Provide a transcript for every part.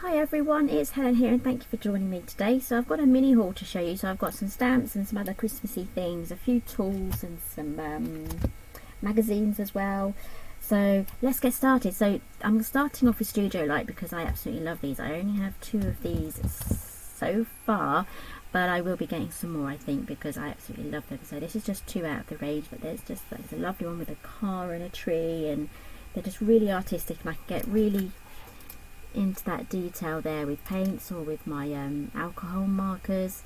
Hi everyone, it's Helen here and thank you for joining me today. So I've got a mini haul to show you. So I've got some stamps and some other Christmassy things, a few tools and some magazines as well. So let's get started. So I'm starting off with Studio Light because I absolutely love these. I only have 2 of these so far, but I will be getting some more I think because I absolutely love them. So this is just 2 out of the range, but there's a lovely one with a car and a tree, and they're just really artistic, and I can get really into that detail there with paints or with my alcohol markers,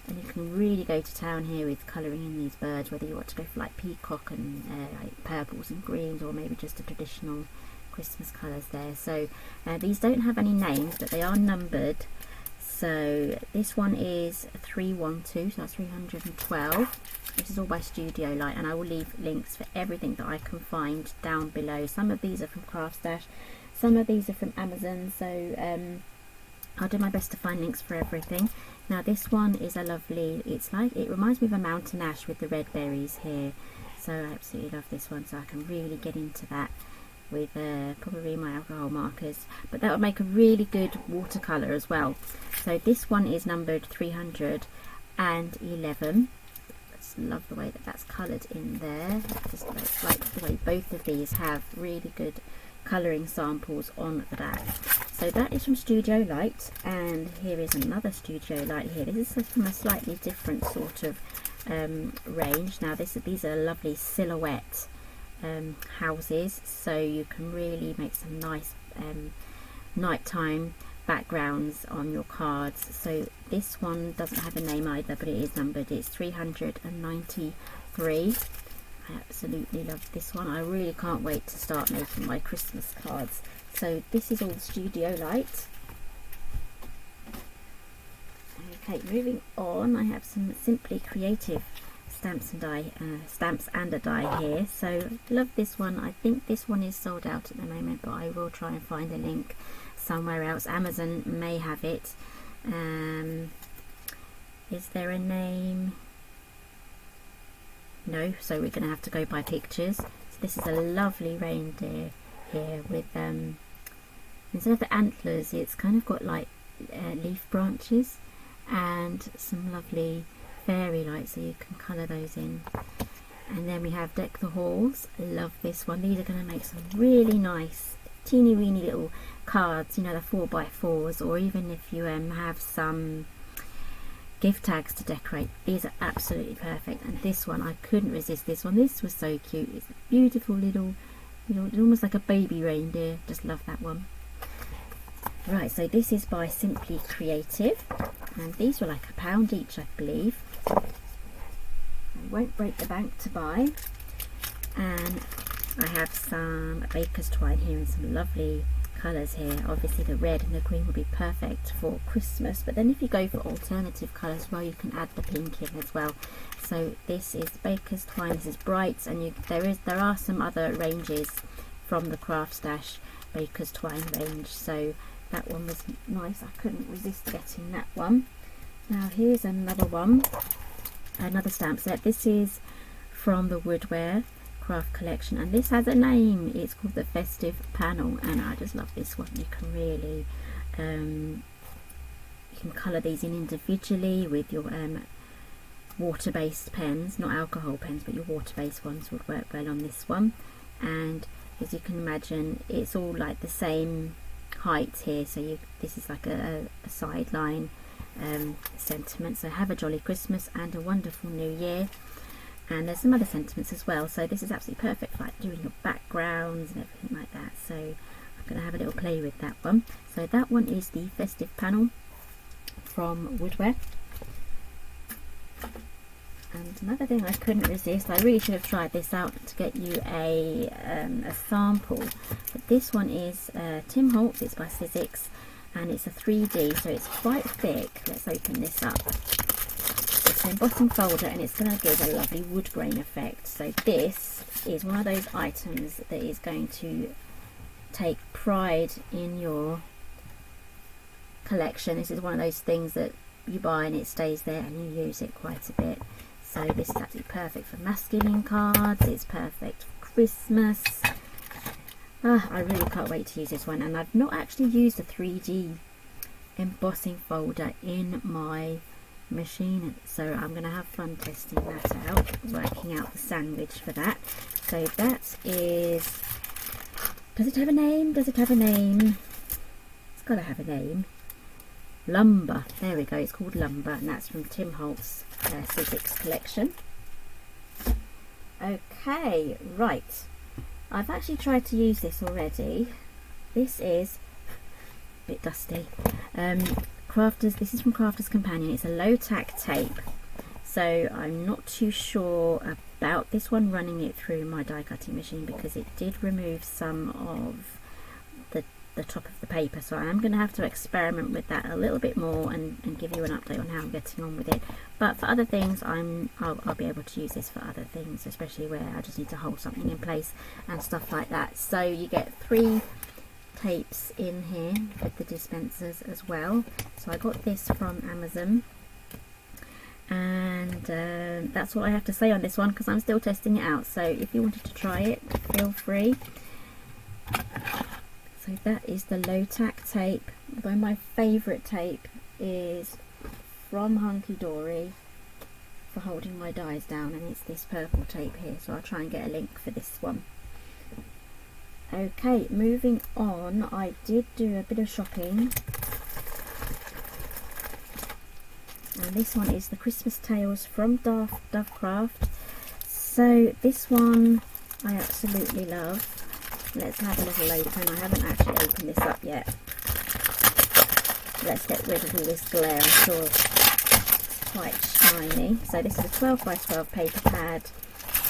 and you can really go to town here with colouring in these birds, whether you want to go for like peacock and like purples and greens, or maybe just the traditional Christmas colours there. So these don't have any names, but they are numbered. So this one is 312, so that's 312. This is all by Studio Light, and I will leave links for everything that I can find down below. Some of these are from CraftStash, some of these are from Amazon, so I'll do my best to find links for everything. Now this one is a lovely, it reminds me of a mountain ash with the red berries here, so I absolutely love this one. So I can really get into that with probably my alcohol markers, but that would make a really good watercolour as well. So this one is numbered 311. Just love the way that that's coloured in there. Just like the way both of these have really good colouring samples on the back. So that is from Studio Light, and here is another Studio Light here. This is from a slightly different sort of range. Now these are lovely silhouette houses, so you can really make some nice nighttime backgrounds on your cards. So this one doesn't have a name either, but it is numbered. It's 393. I absolutely love this one. I really can't wait to start making my Christmas cards. So this is all Studio Light. Okay, moving on, I have some Simply Creative stamps and a die here. So love this one. I think this one is sold out at the moment, but I will try and find a link somewhere else. Amazon may have it. Is there a name? No, so we're going to have to go by pictures. So this is a lovely reindeer here with instead of the antlers, it's kind of got like leaf branches and some lovely fairy lights, so you can colour those in. And then we have Deck the Halls. Love this one. These are going to make some really nice teeny weeny little cards, you know, the 4x4s, or even if you have some gift tags to decorate. These are absolutely perfect. And this one, I couldn't resist this one. This was so cute. It's a beautiful little, almost like a baby reindeer. Just love that one. Right, so this is by Simply Creative, and these were like £1 each, I believe. I won't break the bank to buy. And I have some Baker's Twine here and some lovely colours here. Obviously the red and the green will be perfect for Christmas, but then if you go for alternative colours, well, you can add the pink in as well. So this is Baker's Twine. This is bright, and there are some other ranges from the CraftStash Baker's Twine range, so that one was nice. I couldn't resist getting that one. Now here's another one, another stamp set. This is from the Woodware craft collection, and this has a name. It's called the Festive Panel, and I just love this one. You can really you can colour these in individually with your water-based pens, not alcohol pens, but your water-based ones would work well on this one. And as you can imagine, it's all like the same height here, so this is like a sideline sentiment. So have a jolly Christmas and a wonderful new year. And there's some other sentiments as well, so this is absolutely perfect for like doing your backgrounds and everything like that. So I'm going to have a little play with that one. So that one is the Festive Panel from Woodware. And another thing I couldn't resist, I really should have tried this out to get you a sample, but this one is Tim Holtz. It's by Sizzix, and it's a 3D, so it's quite thick. Let's open this up. It's an embossing folder, and it's going to give a lovely wood grain effect. So this is one of those items that is going to take pride in your collection. This is one of those things that you buy and it stays there and you use it quite a bit. So this is absolutely perfect for masculine cards. It's perfect for Christmas. I really can't wait to use this one, and I've not actually used a 3D embossing folder in my machine, so I'm going to have fun testing that out, working out the sandwich for that. So that is, does it have a name? Does it have a name? It's got to have a name. Lumber, there we go, it's called Lumber, and that's from Tim Holt's Sizzix collection. Okay, right, I've actually tried to use this already. This is a bit dusty. This is from Crafter's Companion. It's a low tack tape, so I'm not too sure about this one running it through my die cutting machine, because it did remove some of the top of the paper, so I am going to have to experiment with that a little bit more and give you an update on how I'm getting on with it. But for other things, I'll be able to use this for other things, especially where I just need to hold something in place and stuff like that. So you get 3 tapes in here with the dispensers as well. So I got this from Amazon, and that's all I have to say on this one, because I'm still testing it out. So if you wanted to try it, feel free. So that is the low tack tape. Though my favourite tape is from Hunky Dory for holding my dies down, and it's this purple tape here, so I'll try and get a link for this one. Okay, moving on, I did do a bit of shopping, and this one is the Christmas Tales from Dovecraft. So this one I absolutely love. Let's have a little open. I haven't actually opened this up yet. Let's get rid of all this glare. I'm sure it's quite shiny. So this is a 12 by 12 paper pad,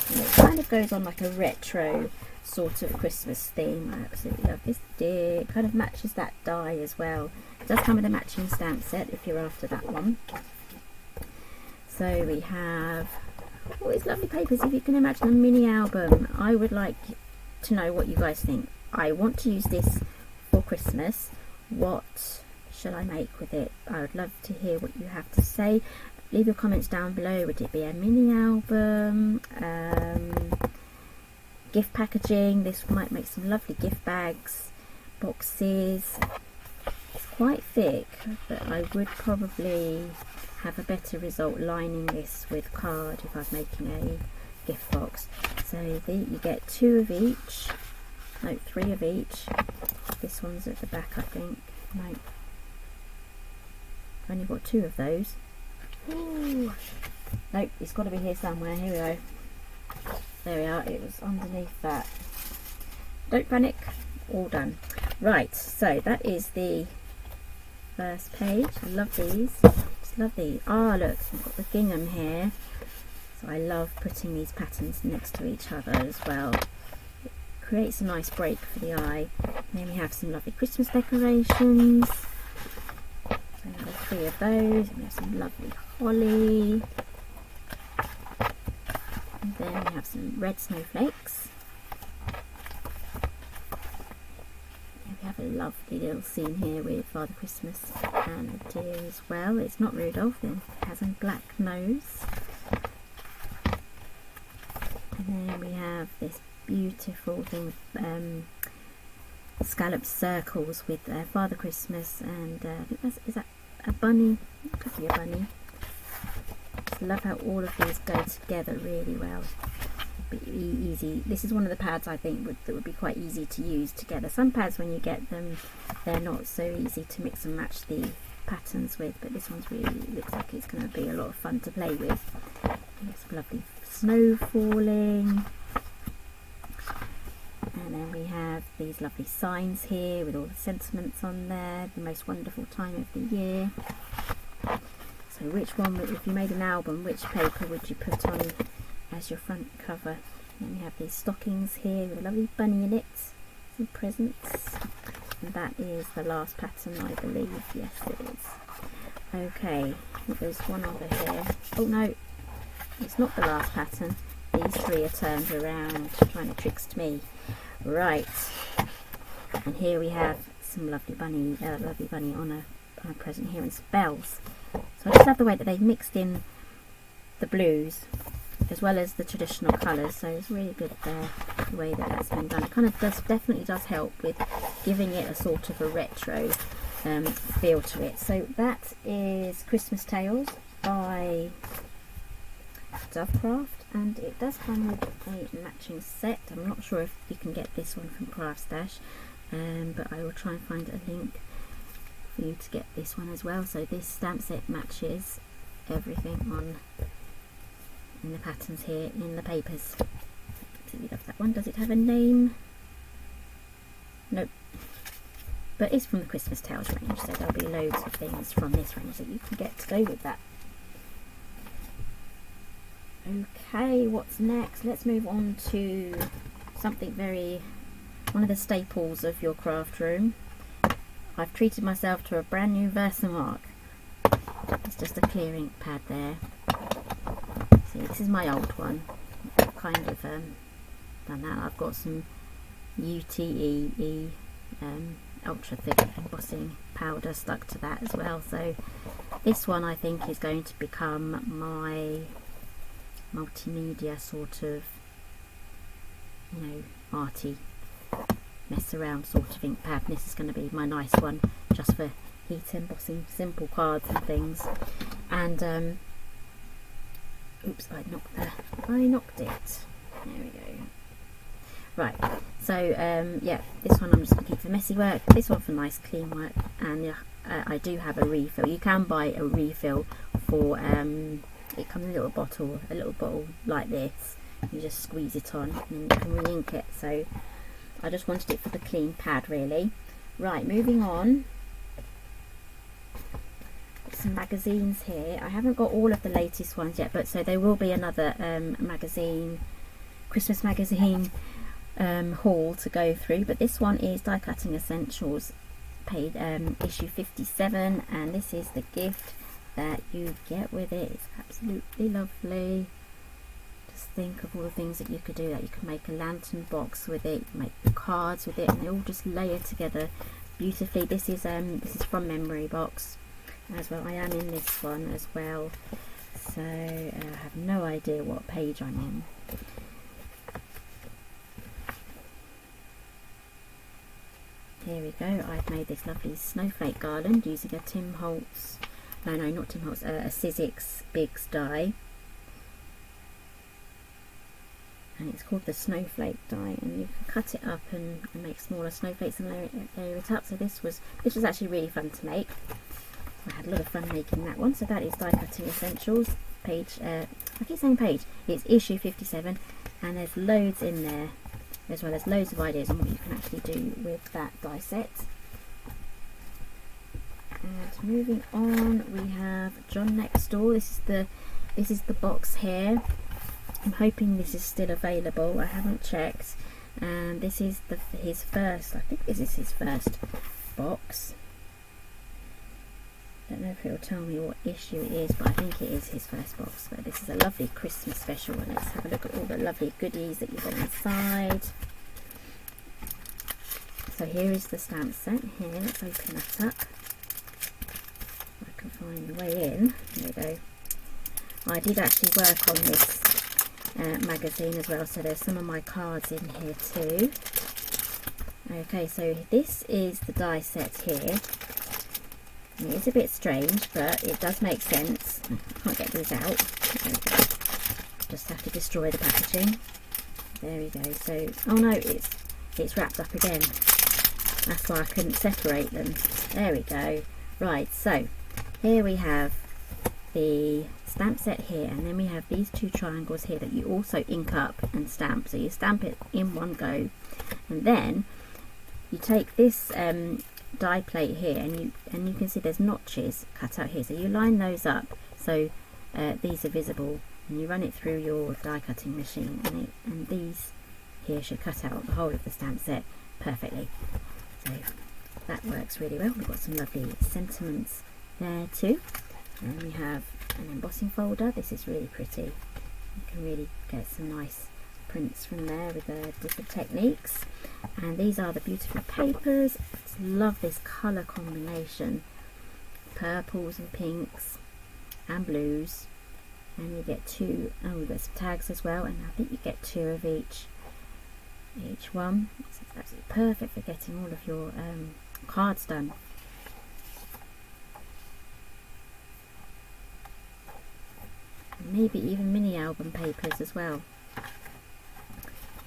and it kind of goes on like a retro sort of Christmas theme. I absolutely love this deer. It kind of matches that die as well. It does come with a matching stamp set if you're after that one. So we have all these lovely papers. If you can imagine a mini album, I would like to know what you guys think. I want to use this for Christmas. What shall I make with it? I would love to hear what you have to say. Leave your comments down below. Would it be a mini album? Gift packaging? This might make some lovely gift bags, boxes. It's quite thick, but I would probably have a better result lining this with card if I was making a gift box. So you get 2 of each, no, 3 of each. This one's at the back, I think. No, I've only got 2 of those. Ooh. Nope, it's got to be here somewhere. Here we go. There we are, it was underneath that. Don't panic, all done. Right, so that is the first page. I love these. Just love these. Ah, look, I've got the gingham here. So I love putting these patterns next to each other as well. It creates a nice break for the eye. And then we have some lovely Christmas decorations. So another 3 of those. And we have some lovely holly. And then we have some red snowflakes. And we have a lovely little scene here with Father Christmas and the deer as well. It's not Rudolph, it has a black nose. And then we have this beautiful thing with scalloped circles with Father Christmas, and I think is that a bunny? It could be a bunny. Just love how all of these go together really well. It'd be easy. This is one of the pads I think that would be quite easy to use together. Some pads, when you get them, they're not so easy to mix and match the patterns with, but this one's really looks like it's going to be a lot of fun to play with. There's some lovely snow falling, and then we have these lovely signs here with all the sentiments on there. The most wonderful time of the year. So which one, if you made an album, which paper would you put on as your front cover? And we have these stockings here with a lovely bunny in it, some presents, and that is the last pattern, I believe. Yes, it is. Okay, there's one over here. Oh no, it's not the last pattern. These 3 are turned around, trying to trickst me. Right, and here we have some lovely bunny on a present here, and spells. So I just love the way that they've mixed in the blues as well as the traditional colours, so it's really good there the way that that's been done. It kind of definitely does help with giving it a sort of a retro feel to it. So that is Christmas Tales by Dovecraft, and it does come with a matching set. I'm not sure if you can get this one from CraftStash, but I will try and find a link for you to get this one as well. So this stamp set matches everything on in the patterns here in the papers. Absolutely love that one. Does it have a name? Nope. But it's from the Christmas Tales range, so there'll be loads of things from this range that you can get to go with that. Okay, what's next? Let's move on to something one of the staples of your craft room. I've treated myself to a brand new Versamark. It's just a clear ink pad there. See, this is my old one. I've kind of done that. I've got some UTE ultra thick embossing powder stuck to that as well. So this one I think is going to become my multimedia sort of, you know, arty mess around sort of ink pad. And this is going to be my nice one just for heat embossing simple cards and things. And oops, I knocked it. There we go. Right, so yeah, this one I'm just going to keep for messy work, this one for nice clean work, and I do have a refill. You can buy a refill for, it comes in a little bottle like this. You just squeeze it on and you can re-ink it. So I just wanted it for the clean pad really. Right, moving on. Got some magazines here. I haven't got all of the latest ones yet, but so there will be another magazine, Christmas magazine haul to go through, but this one is Die Cutting Essentials paid issue 57, and this is the gift that you get with it. It's absolutely lovely. Just think of all the things that you could do. That you can make a lantern box with it, make cards with it, and they all just layer together beautifully. This is from Memory Box as well. I am in this one as well, so I have no idea what page I'm in. Here we go. I've made this lovely snowflake garland using a Tim Holtz, no not Tim Holtz, a Sizzix Biggs die, and it's called the snowflake die, and you can cut it up and make smaller snowflakes and layer it up. So this was actually really fun to make. I had a lot of fun making that one. So that is Die Cutting Essentials page, I keep saying page, it's issue 57, and there's loads in there, as well as loads of ideas on what you can actually do with that die set. And moving on, we have John Next Door. This is the box here. I'm hoping this is still available. I haven't checked. And this is his first. I think this is his first box. Don't know if it will tell me what issue it is, but I think it is his first box. But this is a lovely Christmas special, and let's have a look at all the lovely goodies that you got inside. So here is the stamp set. Here, let's open that up. I can find the way in. There we go. I did actually work on this magazine as well, so there's some of my cards in here too. Okay, so this is the die set here. It is a bit strange, but it does make sense. I can't get these out. Just have to destroy the packaging. There we go. So, oh no, it's wrapped up again. That's why I couldn't separate them. There we go. Right, so here we have the stamp set here, and then we have these two triangles here that you also ink up and stamp. So you stamp it in one go, and then you take this die plate here, and you can see there's notches cut out here, so you line those up so these are visible, and you run it through your die cutting machine, and these here should cut out the whole of the stamp set perfectly. So that works really well. We've got some lovely sentiments there too, and we have an embossing folder. This is really pretty. You can really get some nice prints from there with different techniques. And these are the beautiful papers. I love this colour combination, purples and pinks and blues, and you get two. Oh, we've got some tags as well, and I think you get two of each one. So it's absolutely perfect for getting all of your cards done. Maybe even mini album papers as well.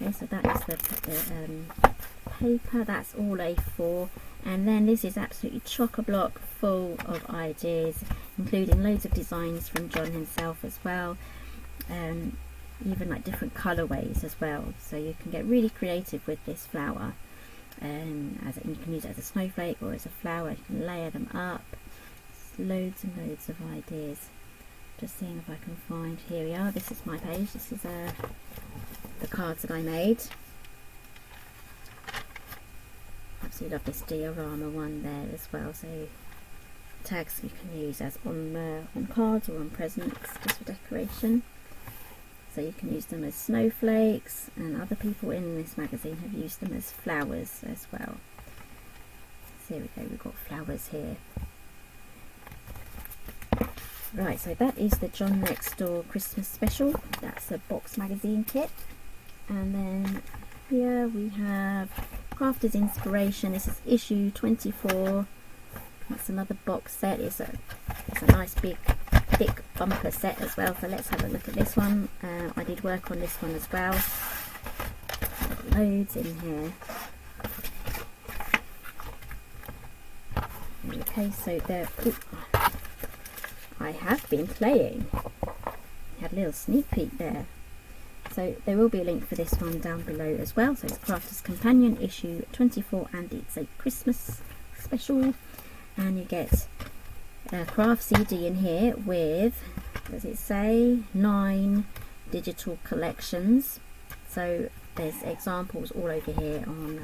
Okay, so that is the paper. That's all A4, and then this is absolutely chock-a-block full of ideas, including loads of designs from John himself as well, even like different colorways as well. So you can get really creative with this flower, and you can use it as a snowflake or as a flower. You can layer them up. Loads and loads of ideas. Just seeing if I can find, here we are, this is my page, this is the cards that I made. Absolutely love this diorama one there as well, so tags you can use as on cards or on presents, just for decoration. So you can use them as snowflakes, and other people in this magazine have used them as flowers as well. So here we go, we've got flowers here. Right, so that is the John Next Door Christmas special. That's a box magazine kit. And then here we have Crafter's Inspiration. This is issue 24. That's another box set. It's a nice big thick bumper set as well. So let's have a look at this one. I did work on this one as well. Got loads in here. Okay, so there. I have been playing. Had a little sneak peek there. So there will be a link for this one down below as well. So it's Crafter's Companion issue 24, and it's a Christmas special. And you get a craft CD in here with, does it say, 9 digital collections. So there's examples all over here on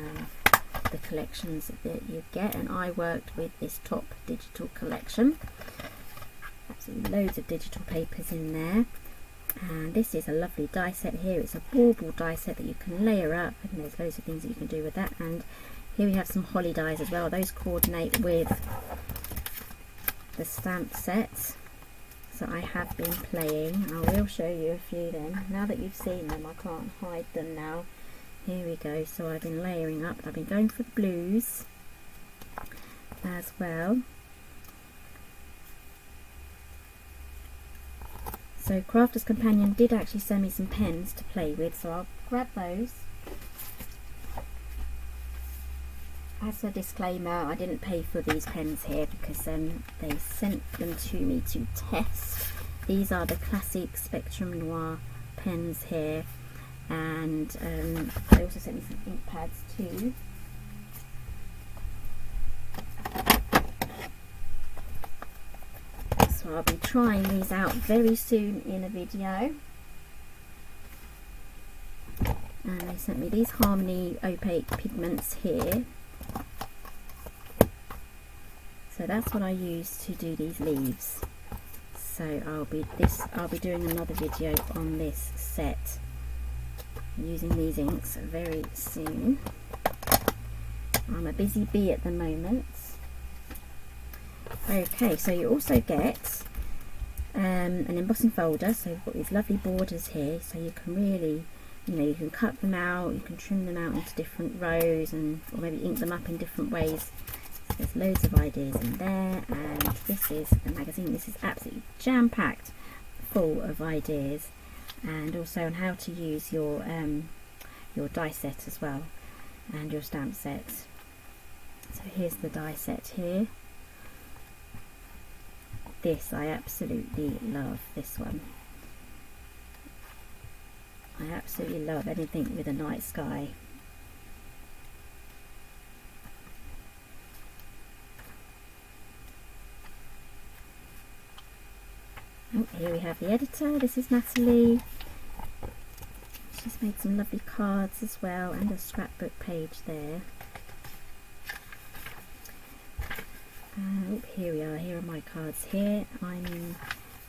the collections that you get. And I worked with this top digital collection. Absolutely loads of digital papers in there, and this is a lovely die set here. It's a bauble die set that you can layer up, and there's loads of things that you can do with that. And here we have some holly dies as well. Those coordinate with the stamp sets. So I have been playing. I will show you a few then. Now that you've seen them, I can't hide them now. Here we go. So I've been layering up. I've been going for the blues as well. So Crafter's Companion did actually send me some pens to play with, so I'll grab those. As a disclaimer, I didn't pay for these pens here because they sent them to me to test. These are the classic Spectrum Noir pens here, and they also sent me some ink pads too. So I'll be trying these out very soon in a video. And they sent me these Harmony opaque pigments here. So that's what I use to do these leaves. So I'll be doing another video on this set using these inks very soon. I'm a busy bee at the moment. Okay, so you also get an embossing folder. So you've got these lovely borders here, so you can really, you can cut them out, you can trim them out into different rows, or maybe ink them up in different ways. So there's loads of ideas in there, and this is a magazine. This is absolutely jam-packed full of ideas, and also on how to use your die set as well, and your stamp set. So here's the die set here. This I absolutely love, this one. I absolutely love anything with a night sky. Oh, here we have the editor. This is Natalie. She's made some lovely cards as well, and a scrapbook page there. Oh, here we are. Here are my cards here. I'm in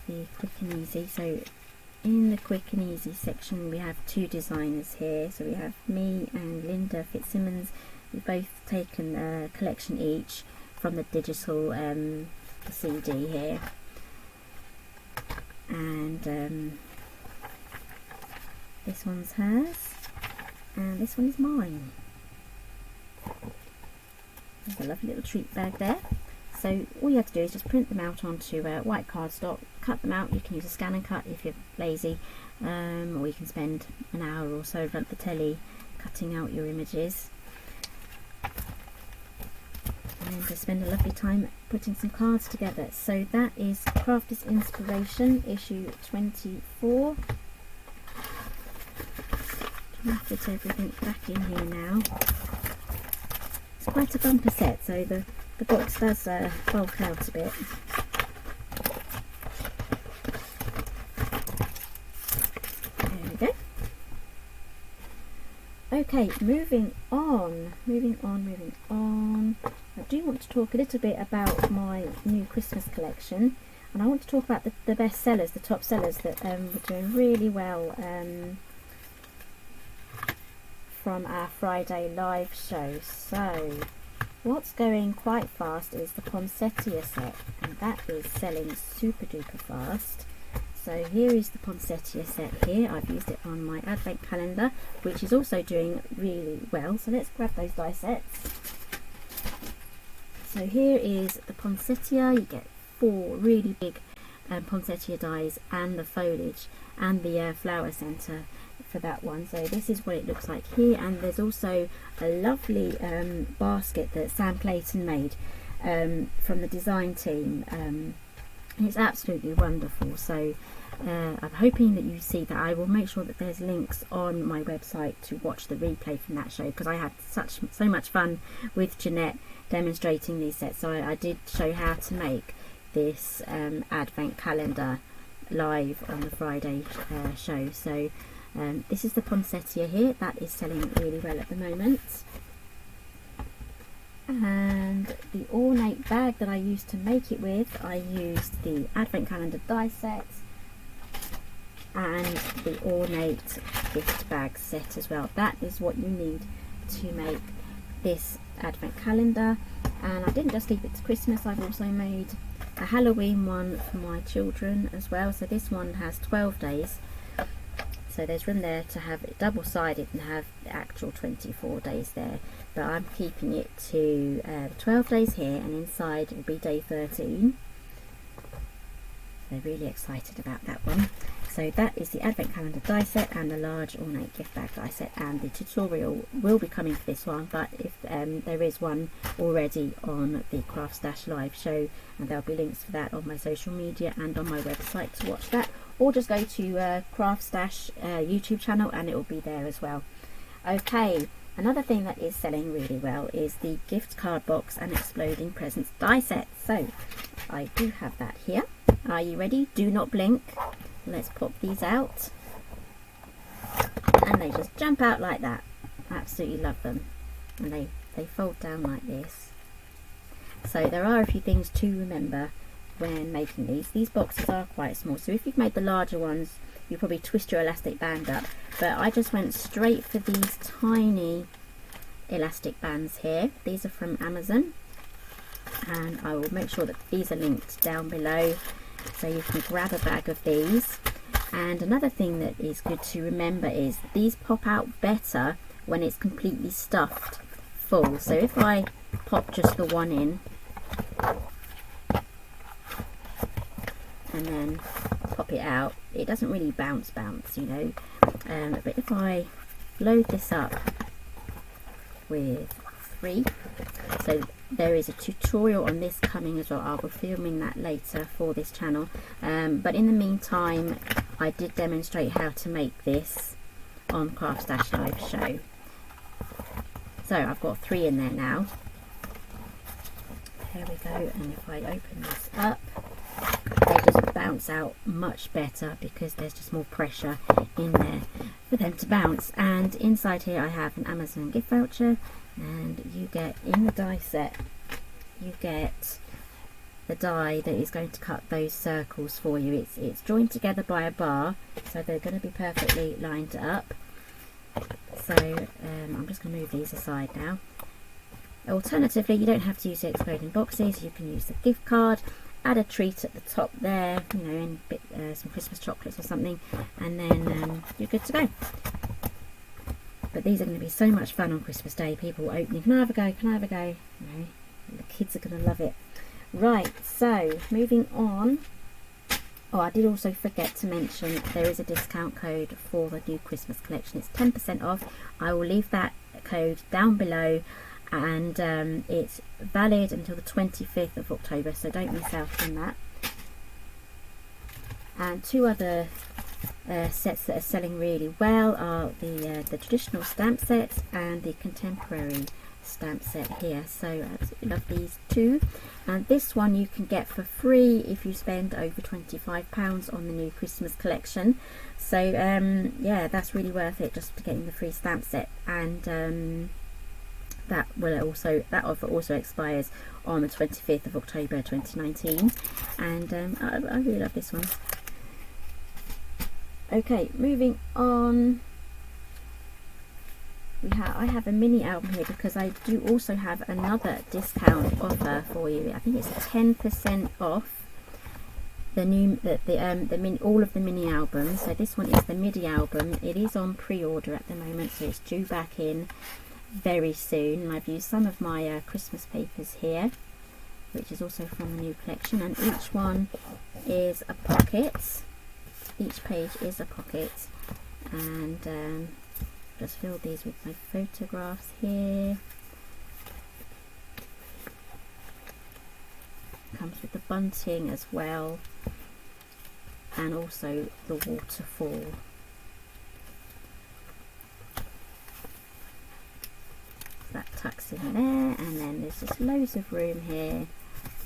the Quick and Easy. So in the Quick and Easy section we have two designers here. So we have me and Linda Fitzsimmons. We've both taken a collection each from the digital CD here. and this one's hers, and this one is mine. There's a lovely little treat bag there. So all you have to do is just print them out onto white cardstock, cut them out. You can use a scan and cut if you're lazy, or you can spend an hour or so in front of the telly cutting out your images, and just spend a lovely time putting some cards together. So that is Crafters Inspiration issue 24. Trying to fit everything back in here now. It's quite a bumper set, so the box does bulk out a bit. There we go. Okay, moving on. I do want to talk a little bit about my new Christmas collection, and I want to talk about the best sellers, the top sellers that were doing really well from our Friday live show. So what's going quite fast is the Poinsettia set, and that is selling super duper fast. So here is the Poinsettia set here. I've used it on my advent calendar, which is also doing really well. So let's grab those die sets. So here is the Poinsettia. You get 4 really big Poinsettia dies, and the foliage and the flower centre for that one. So this is what it looks like here, and there's also a lovely basket that Sam Clayton made from the design team, and it's absolutely wonderful. So I'm hoping that you see that. I will make sure that there's links on my website to watch the replay from that show, because I had so much fun with Jeanette demonstrating these sets. So I did show how to make this advent calendar live on the Friday show. So this is the Poinsettia here, that is selling really well at the moment. And the ornate bag that I used to make it with, I used the advent calendar die set and the ornate gift bag set as well. That is what you need to make this advent calendar. And I didn't just leave it to Christmas, I've also made a Halloween one for my children as well. So this one has 12 days, so there's room there to have it double-sided and have the actual 24 days there, but I'm keeping it to 12 days here, and inside will be day 13. So really excited about that one. So that is the advent calendar die set and the large ornate gift bag die set, and the tutorial will be coming for this one, but if there is one already on the CraftStash live show, and there'll be links for that on my social media and on my website to watch that, or just go to CraftStash YouTube channel and it will be there as well. Okay, another thing that is selling really well is the gift card box and exploding presents die set. So I do have that here. Are you ready? Do not blink. Let's pop these out, and they just jump out like that. Absolutely love them, and they fold down like this. So there are a few things to remember when making these. These boxes are quite small, so if you've made the larger ones, you probably twist your elastic band up, but I just went straight for these tiny elastic bands here. These are from Amazon, and I will make sure that these are linked down below, so you can grab a bag of these. And another thing that is good to remember is these pop out better when it's completely stuffed full. So if I pop just the one in and then pop it out, it doesn't really bounce, you know. But if I load this up with 3, so there is a tutorial on this coming as well. I'll be filming that later for this channel, but in the meantime I did demonstrate how to make this on CraftStash live show. So I've got 3 in there now. There we go, and if I open this up, they just bounce out much better because there's just more pressure in there for them to bounce. And inside here I have an Amazon gift voucher, and you get in the die set, you get the die that is going to cut those circles for you. It's joined together by a bar, so they're going to be perfectly lined up. So I'm just going to move these aside now. Alternatively, you don't have to use the exploding boxes, you can use the gift card, add a treat at the top there, you know, and some Christmas chocolates or something, and then you're good to go. But these are going to be so much fun on Christmas Day. People opening, can I have a go, can I have a go? You know, the kids are going to love it. Right, so moving on. Oh, I did also forget to mention there is a discount code for the new Christmas collection. It's 10% off. I will leave that code down below, and it's valid until the 25th of October, so don't miss out on that. And two other sets that are selling really well are the traditional stamp set and the contemporary stamp set here. So I absolutely love these two, and this one you can get for free if you spend over £25 on the new Christmas collection. So yeah, that's really worth it, just getting the free stamp set. And that offer also expires on the 25th of October 2019, and I really love this one. Okay, moving on. I have a mini album here because I do also have another discount offer for you. I think it's 10% off all of the mini albums. So this one is the midi album. It is on pre-order at the moment, so it's due back in very soon. And I've used some of my Christmas papers here, which is also from the new collection, and each one is a pocket. Each page is a pocket, and just filled these with my photographs here. Comes with the bunting as well, and also the waterfall. That tucks in there, and then there's just loads of room here,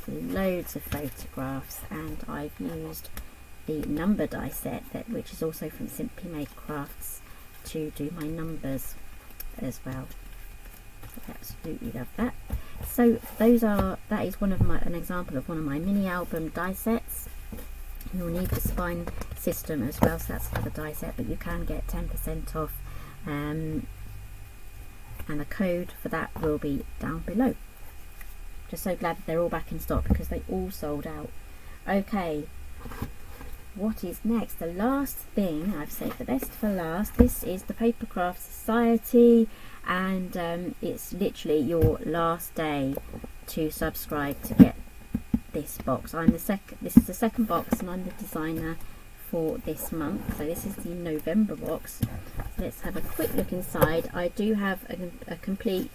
loads of photographs, and I've used the number die set, which is also from Simply Made Crafts, to do my numbers as well. I absolutely love that. So that is an example of one of my mini album die sets. You'll need the spine system as well, so that's another die set, but you can get 10% off, and the code for that will be down below. Just so glad that they're all back in stock because they all sold out. Okay, what is next? The last thing, I've saved the best for last. This is the Papercraft Society, and it's literally your last day to subscribe to get this box. This is the second box, and I'm the designer for this month. So this is the November box. So let's have a quick look inside. I do have a complete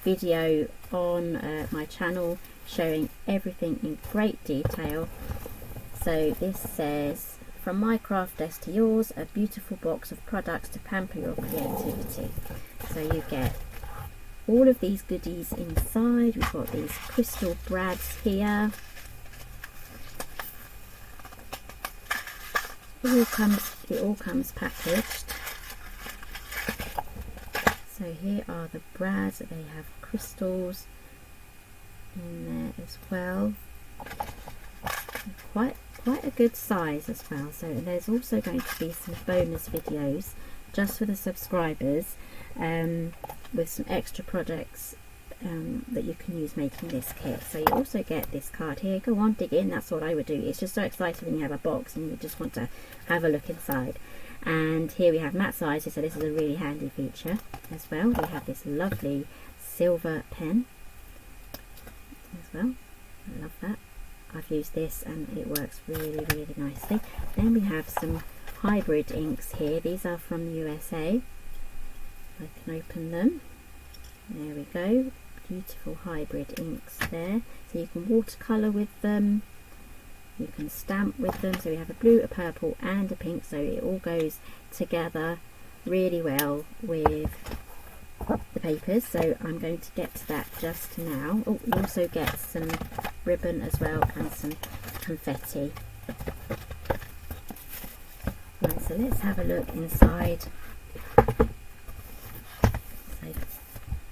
video on my channel showing everything in great detail. So this says, from my craft desk to yours, a beautiful box of products to pamper your creativity. So you get all of these goodies inside. We've got these crystal brads here. It all comes packaged. So here are the brads. They have crystals in there as well. Quite a good size as well. So there's also going to be some bonus videos just for the subscribers, with some extra projects that you can use making this kit. So you also get this card here. Go on, dig in. That's what I would do. It's just so exciting when you have a box and you just want to have a look inside. And here we have matte sizes, so this is a really handy feature as well. We have this lovely silver pen as well. I love that. I've used this and it works really, really nicely. Then we have some hybrid inks here. These are from the USA. I can open them. There we go. Beautiful hybrid inks there. So you can watercolour with them. You can stamp with them. So we have a blue, a purple and a pink. So it all goes together really well with the papers. So I'm going to get to that just now. Oh, you also get some ribbon as well and some confetti. Right, so let's have a look inside. So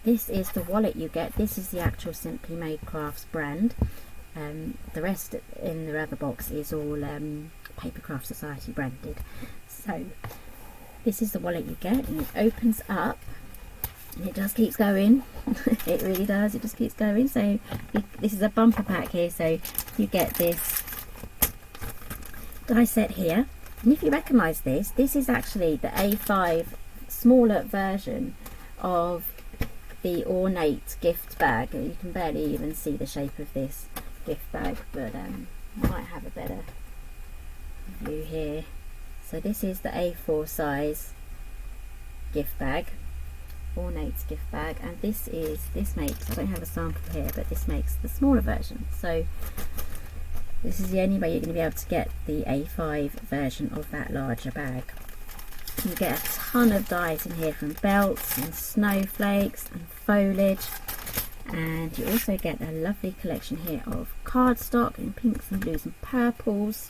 this is the wallet you get. This is the actual Simply Made Crafts brand. The rest in the other box is all Papercraft Society branded. So this is the wallet you get, and it opens up And it just keeps going. It really does, it just keeps going. So this is a bumper pack here, so you get this die set here, and if you recognise this, this is actually the A5 smaller version of the ornate gift bag. You can barely even see the shape of this gift bag, but I might have a better view here. So this is the A4 size gift bag, ornate gift bag, and this makes, I don't have a sample here, but this makes the smaller version. So this is the only way you're going to be able to get the A5 version of that larger bag. You get a ton of dies in here, from belts and snowflakes and foliage, and you also get a lovely collection here of cardstock in pinks and blues and purples.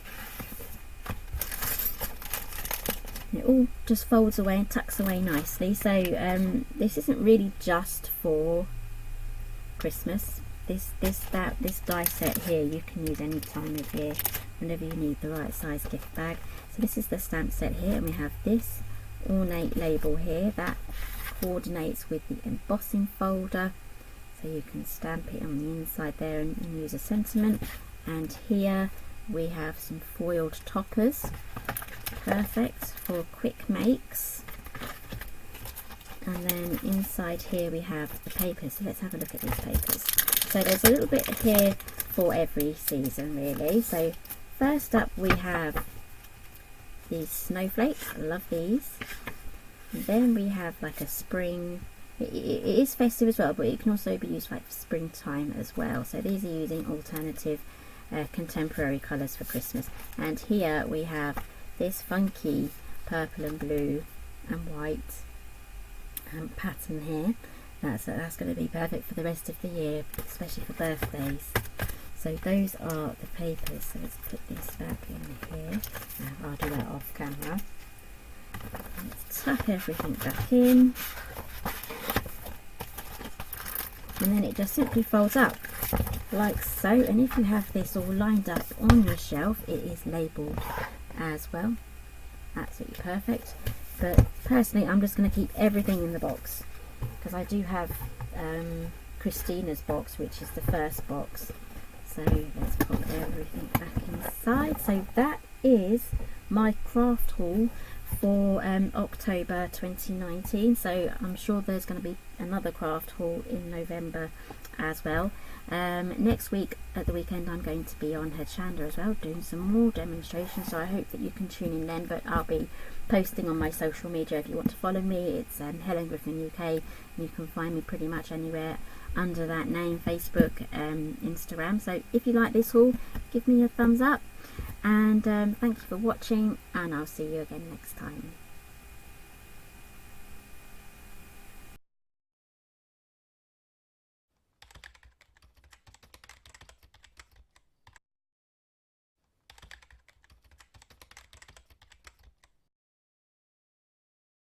It all just folds away and tucks away nicely. So this isn't really just for Christmas. This die set here you can use any time of year, whenever you need the right size gift bag. So this is the stamp set here, and we have this ornate label here that coordinates with the embossing folder, so you can stamp it on the inside there and use a sentiment. And here we have some foiled toppers, perfect for quick makes. And then inside here we have the papers, so let's have a look at these papers. So there's a little bit here for every season really. So first up we have these snowflakes, I love these. And then we have like a spring, it is festive as well, but it can also be used like for springtime as well. So these are using alternative contemporary colours for Christmas. And here we have this funky purple and blue and white pattern here. That's going to be perfect for the rest of the year, especially for birthdays. So those are the papers. So let's put this back in here. I'll do that off camera. Let's tuck everything back in, and then it just simply folds up like so. And if you have this all lined up on your shelf, it is labelled as well. Absolutely perfect. But personally, I'm just going to keep everything in the box, because I do have Christina's box, which is the first box. So let's pop everything back inside. So that is my craft haul for October 2019. So I'm sure there's going to be another craft haul in November as well. Next week at the weekend I'm going to be on Hedshanda as well, doing some more demonstrations, so I hope that you can tune in then. But I'll be posting on my social media. If you want to follow me, it's Helen Griffin UK, and you can find me pretty much anywhere under that name, Facebook, Instagram. So if you like this haul, give me a thumbs up, and thank you for watching, and I'll see you again next time.